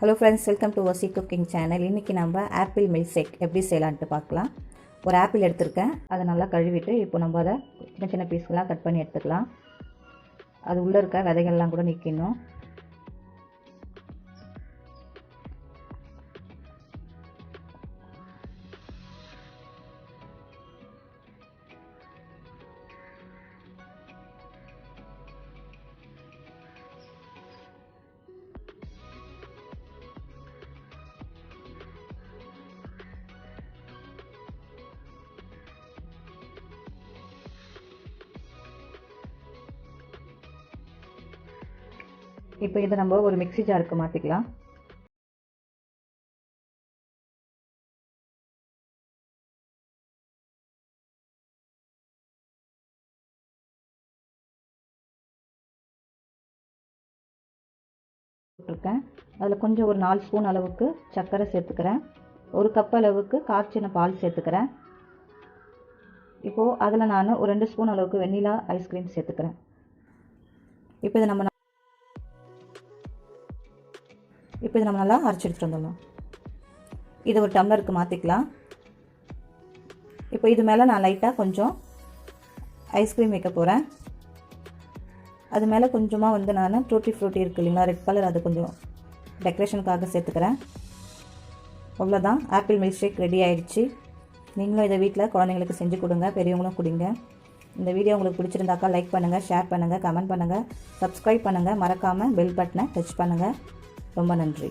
Hello friends, welcome to வசி cooking channel. இன்றைக்கி நம்ம ஆப்பிள் மில்க் ஷேக் எப்படி செய்யலான்ட்டு பார்க்கலாம். ஒரு ஆப்பிள் எடுத்திருக்கேன், அதை நல்லா கழுவிட்டு இப்போ நம்ம அதை சின்ன சின்ன பீஸ்களாக கட் பண்ணி எடுத்துக்கலாம். அது உள்ளே இருக்க விதைகள்லாம் கூட நீக்கணும். இப்போ இதை நம்ம ஒரு மிக்ஸி ஜாருக்கு மாற்றிக்கலாம். போட்டிருக்கேன். அதில் கொஞ்சம் ஒரு 4 ஸ்பூன் அளவுக்கு சர்க்கரை சேர்த்துக்கிறேன். ஒரு கப் அளவுக்கு காய்ச்சின பால் சேர்த்துக்கிறேன். இப்போது அதில் நான் ஒரு 2 ஸ்பூன் அளவுக்கு வெண்ணிலா ஐஸ்கிரீம் சேர்த்துக்கிறேன். இப்போ இதை நம்ம நல்லா அரைச்சி எடுத்துகிட்டு வந்துடலாம். இதை ஒரு டம்ளருக்கு மாற்றிக்கலாம். இப்போ இது மேலே நான் லைட்டாக கொஞ்சம் ஐஸ்கிரீம் வைக்க போகிறேன். அது மேலே கொஞ்சமாக நான் டூட்டி ஃப்ரூட்டி இருக்குது இல்லைங்களா, ரெட் கலர், அது கொஞ்சம் டெக்கரேஷனுக்காக சேர்த்துக்கிறேன். அவ்வளோதான், ஆப்பிள் மில்க் ஷேக் ரெடி ஆகிடுச்சு. நீங்களும் இதை வீட்டில் குழந்தைங்களுக்கு செஞ்சு கொடுங்க, பெரியவங்களும் குடிங்க. இந்த வீடியோ உங்களுக்கு பிடிச்சிருந்தாக்கா லைக் பண்ணுங்கள், ஷேர் பண்ணுங்கள், கமெண்ட் பண்ணுங்கள், சப்ஸ்கிரைப் பண்ணுங்கள். மறக்காமல் பெல் பட்டனை டச் பண்ணுங்கள். ரொம்ப நன்றி.